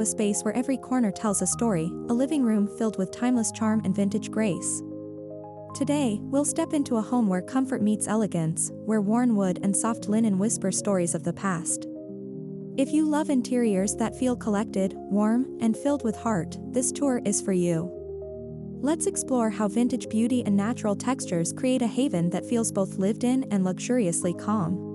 a space where every corner tells a story, a living room filled with timeless charm and vintage grace. Today, we'll step into a home where comfort meets elegance, where worn wood and soft linen whisper stories of the past. If you love interiors that feel collected, warm, and filled with heart, this tour is for you. Let's explore how vintage beauty and natural textures create a haven that feels both lived in and luxuriously calm.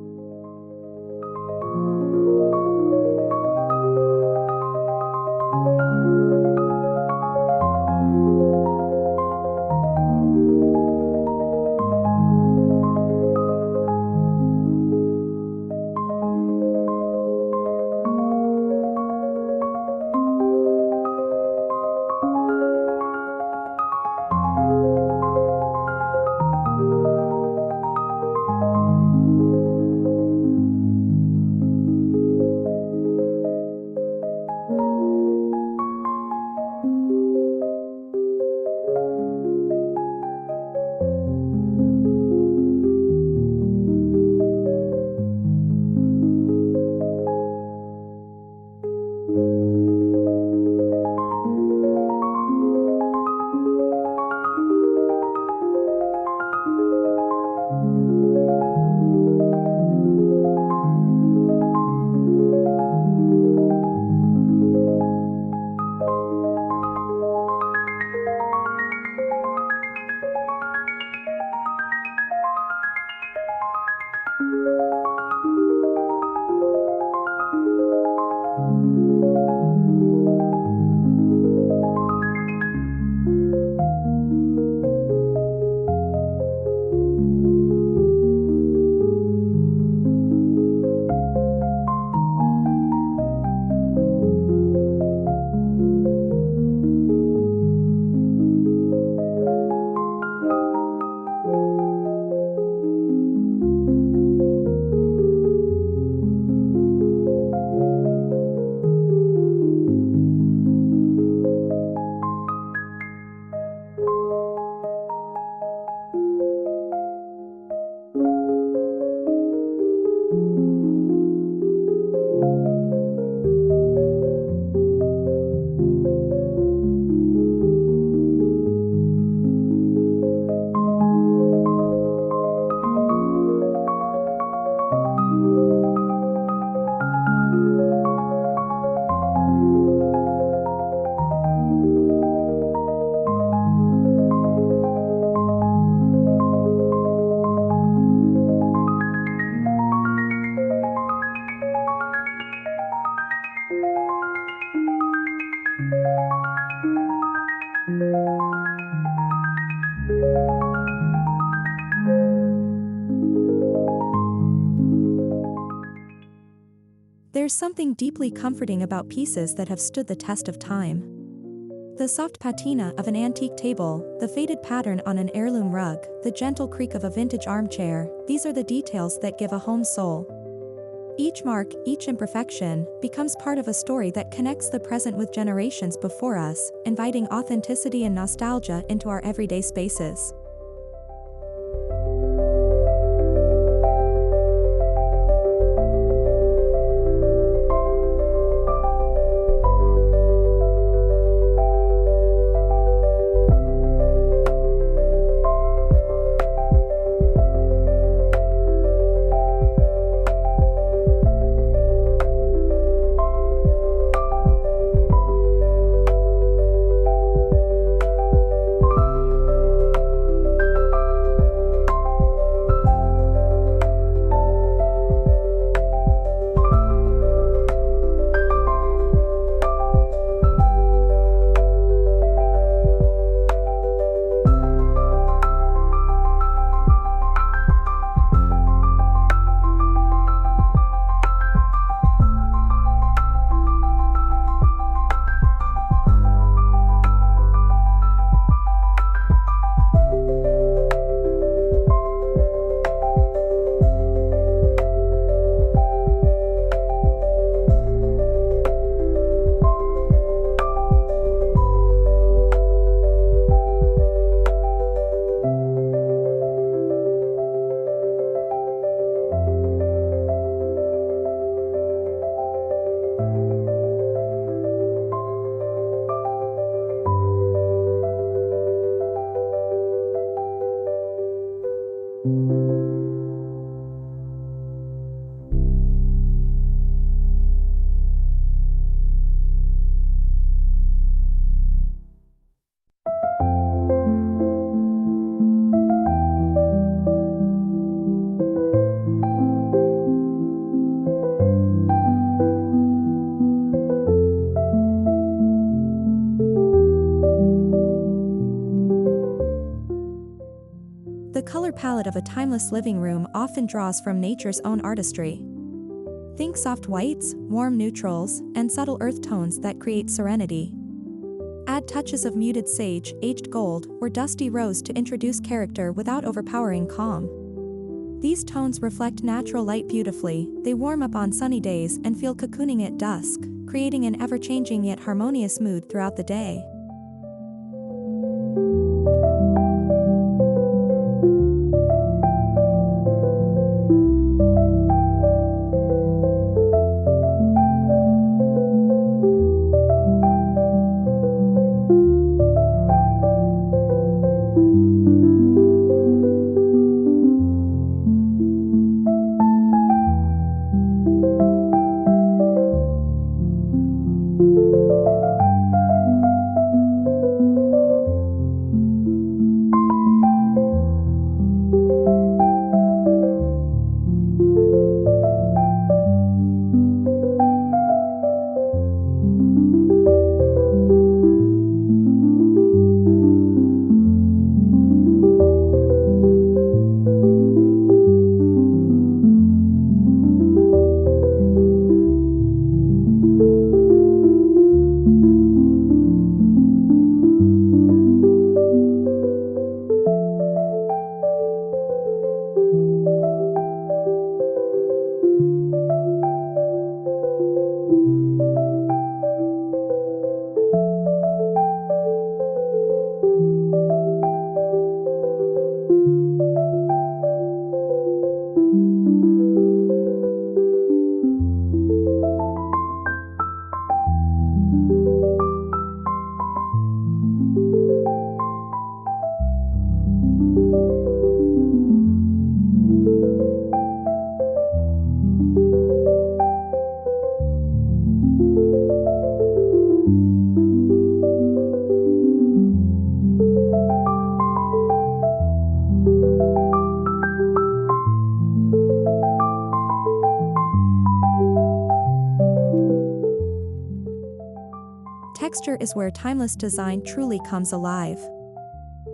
There's something deeply comforting about pieces that have stood the test of time. The soft patina of an antique table, the faded pattern on an heirloom rug, the gentle creak of a vintage armchair, these are the details that give a home soul. Each mark, each imperfection, becomes part of a story that connects the present with generations before us, inviting authenticity and nostalgia into our everyday spaces. color palette of a timeless living room often draws from nature's own artistry. Think soft whites, warm neutrals, and subtle earth tones that create serenity. Add touches of muted sage, aged gold, or dusty rose to introduce character without overpowering calm. These tones reflect natural light beautifully, they warm up on sunny days and feel cocooning at dusk, creating an ever-changing yet harmonious mood throughout the day. Texture is where timeless design truly comes alive.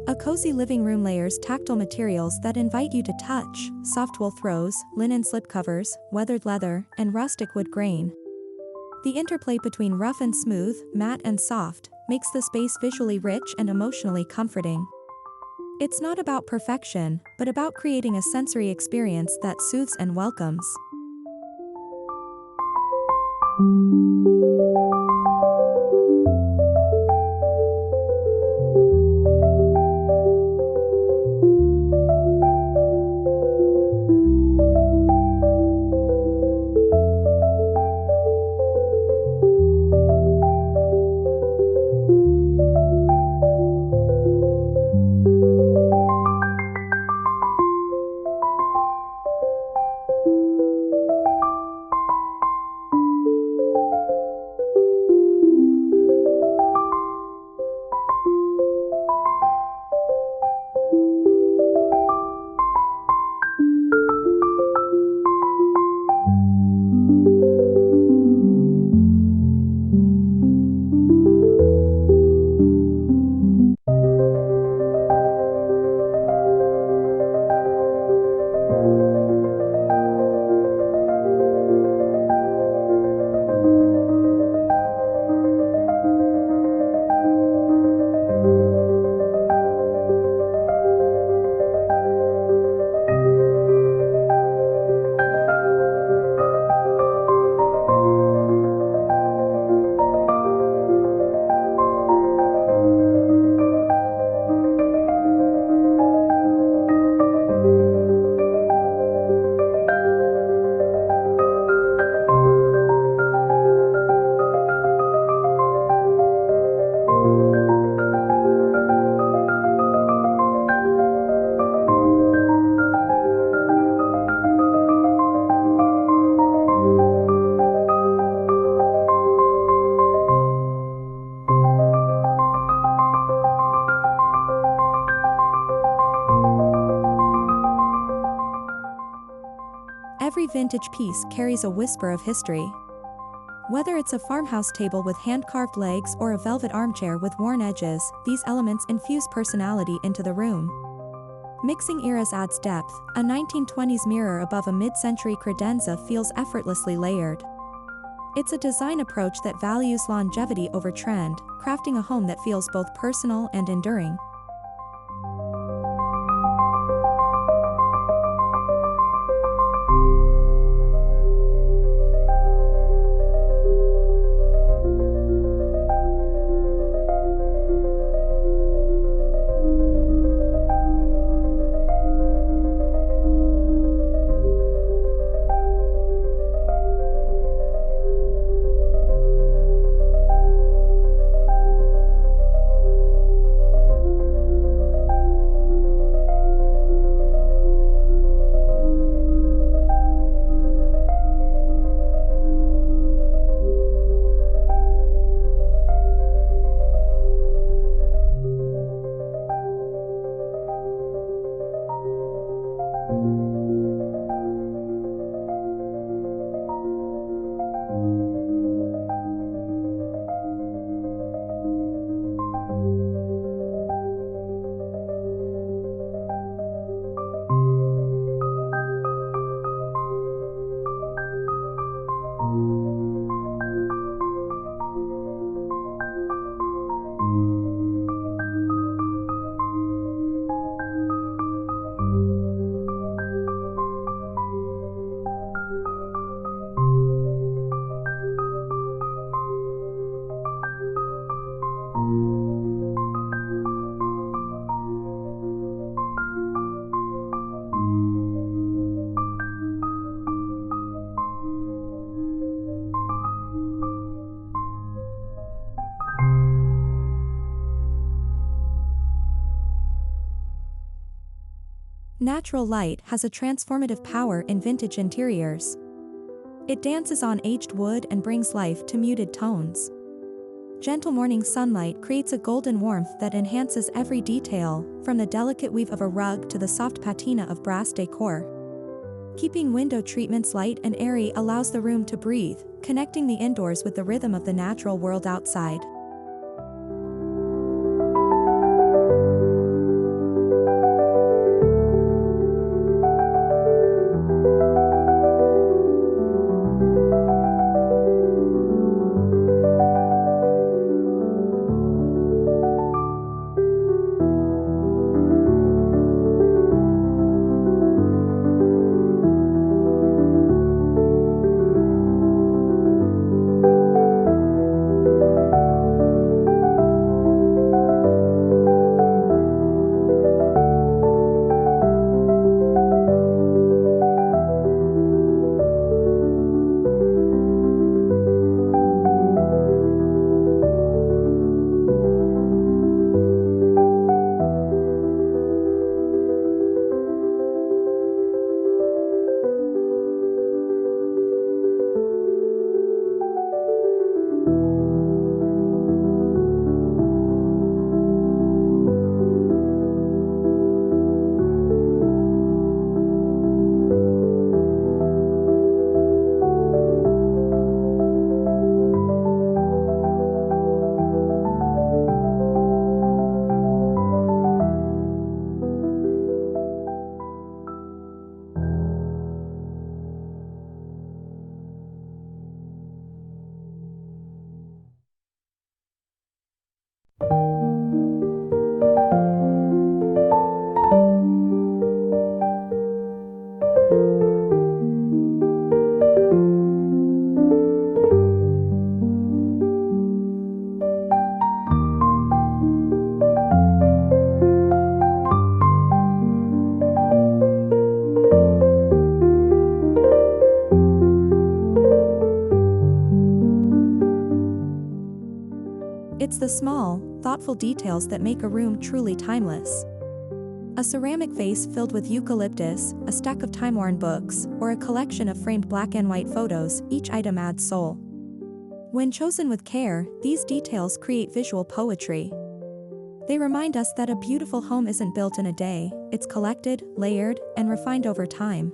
A cozy living room layers tactile materials that invite you to touch: soft wool throws, linen slipcovers, weathered leather, and rustic wood grain. The interplay between rough and smooth, matte and soft, makes the space visually rich and emotionally comforting. It's not about perfection, but about creating a sensory experience that soothes and welcomes. Every vintage piece carries a whisper of history. Whether it's a farmhouse table with hand-carved legs or a velvet armchair with worn edges, these elements infuse personality into the room. Mixing eras adds depth. A 1920s mirror above a mid-century credenza feels effortlessly layered. It's a design approach that values longevity over trend, crafting a home that feels both personal and enduring. Natural light has a transformative power in vintage interiors. It dances on aged wood and brings life to muted tones. Gentle morning sunlight creates a golden warmth that enhances every detail, from the delicate weave of a rug to the soft patina of brass decor. Keeping window treatments light and airy allows the room to breathe, connecting the indoors with the rhythm of the natural world outside. It's the small, thoughtful details that make a room truly timeless. A ceramic vase filled with eucalyptus, a stack of Timeworn books, or a collection of framed black and white photos, each item adds soul. When chosen with care, these details create visual poetry. They remind us that a beautiful home isn't built in a day, it's collected, layered, and refined over time.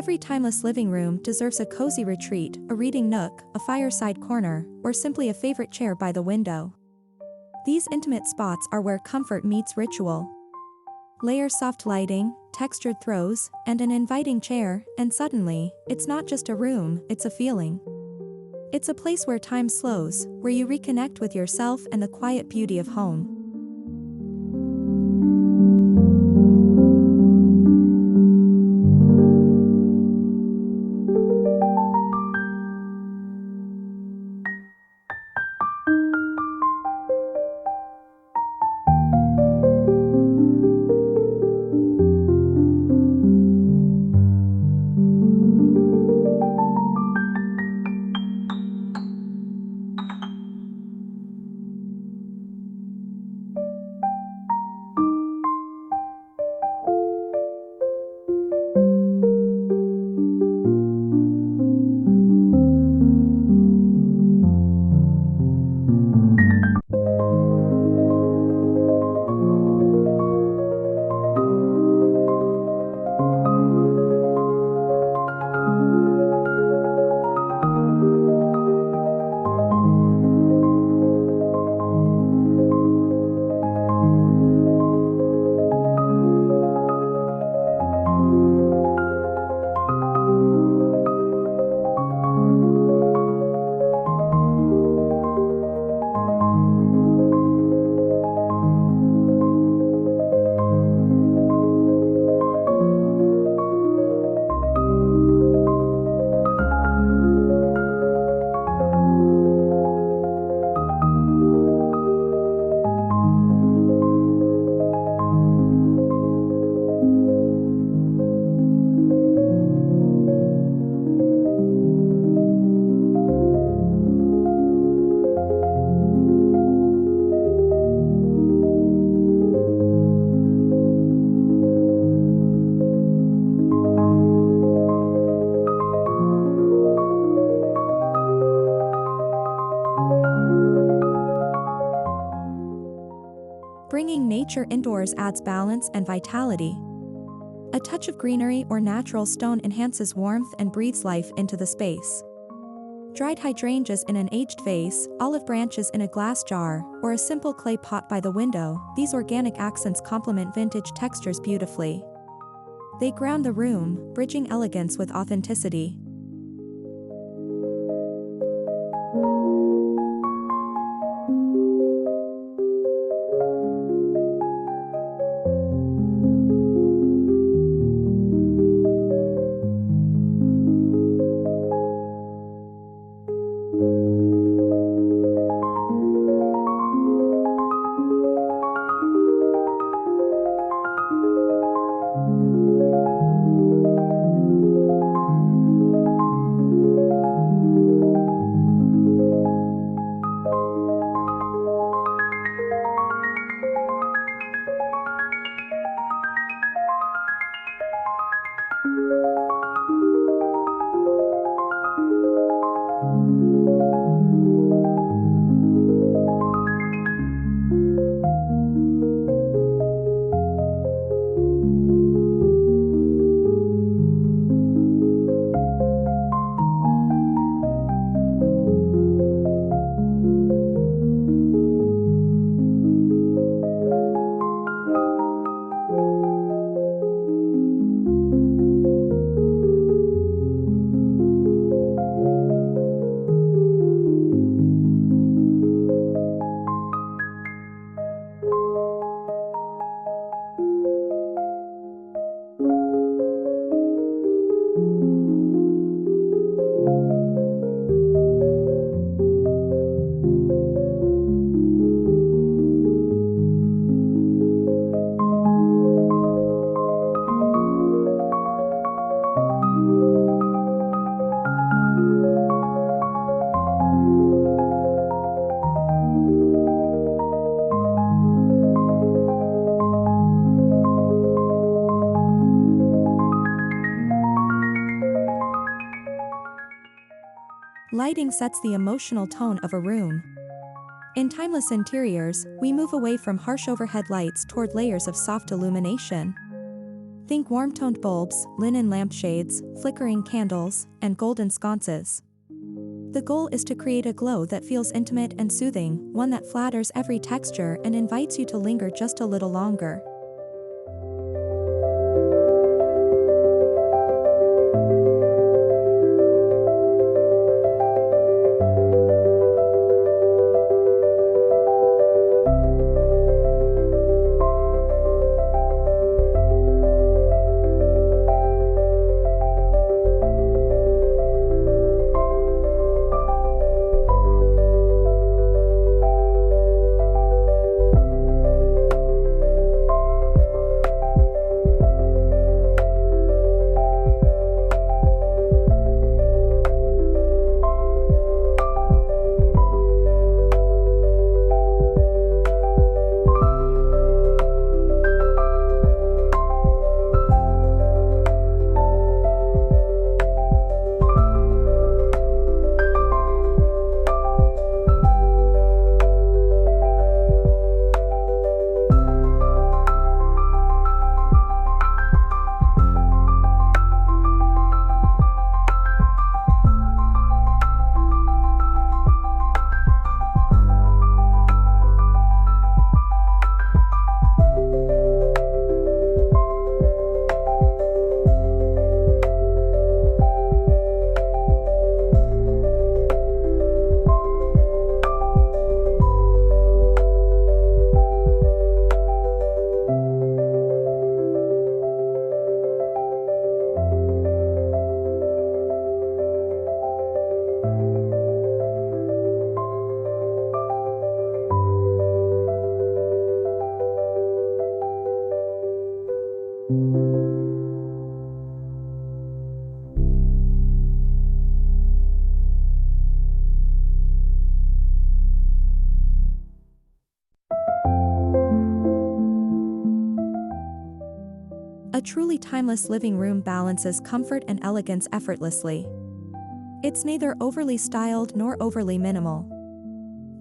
Every timeless living room deserves a cozy retreat, a reading nook, a fireside corner, or simply a favorite chair by the window. These intimate spots are where comfort meets ritual. Layer soft lighting, textured throws, and an inviting chair, and suddenly, it's not just a room, it's a feeling. It's a place where time slows, where you reconnect with yourself and the quiet beauty of home. Bringing nature indoors adds balance and vitality. A touch of greenery or natural stone enhances warmth and breathes life into the space. Dried hydrangeas in an aged vase, olive branches in a glass jar, or a simple clay pot by the window, these organic accents complement vintage textures beautifully. They ground the room, bridging elegance with authenticity. Lighting sets the emotional tone of a room. In timeless interiors, we move away from harsh overhead lights toward layers of soft illumination. Think warm-toned bulbs, linen lampshades, flickering candles, and golden sconces. The goal is to create a glow that feels intimate and soothing, one that flatters every texture and invites you to linger just a little longer. A truly timeless living room balances comfort and elegance effortlessly. It's neither overly styled nor overly minimal.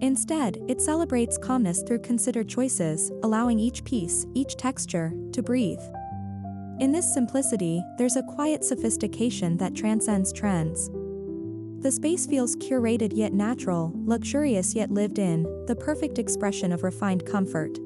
Instead, it celebrates calmness through considered choices, allowing each piece, each texture, to breathe. In this simplicity, there's a quiet sophistication that transcends trends. The space feels curated yet natural, luxurious yet lived in, the perfect expression of refined comfort.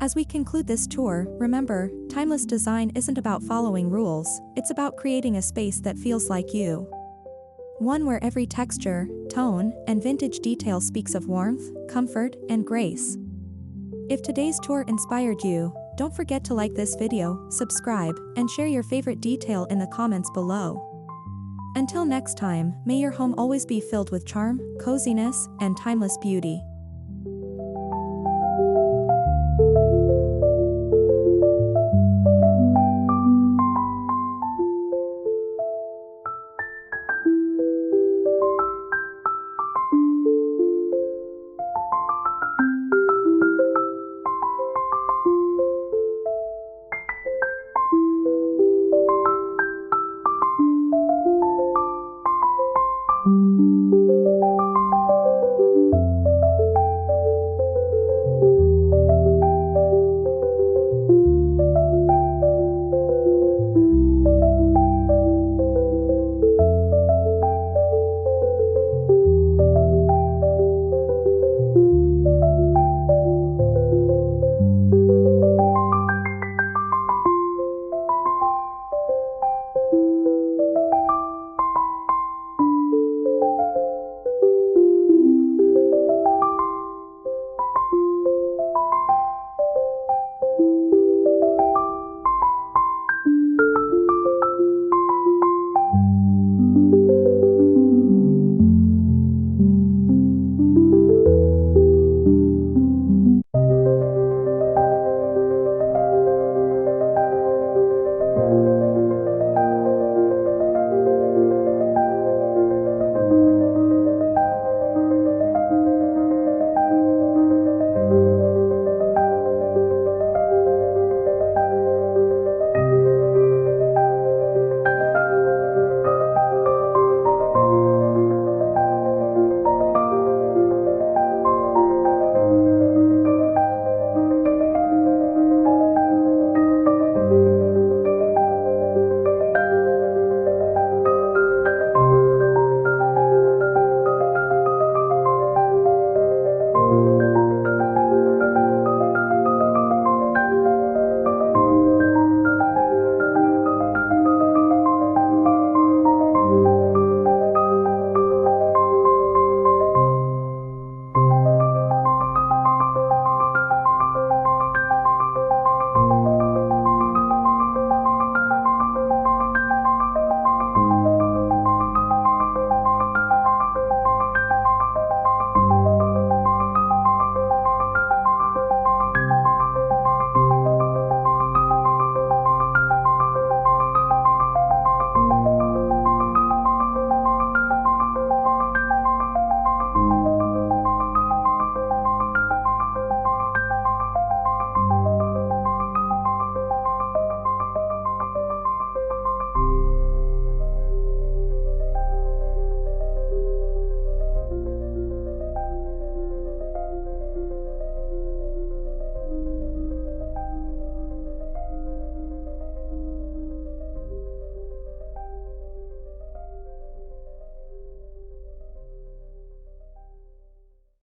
As we conclude this tour, remember, timeless design isn't about following rules, it's about creating a space that feels like you. One where every texture, tone, and vintage detail speaks of warmth, comfort, and grace. If today's tour inspired you, don't forget to like this video, subscribe, and share your favorite detail in the comments below. Until next time, may your home always be filled with charm, coziness, and timeless beauty.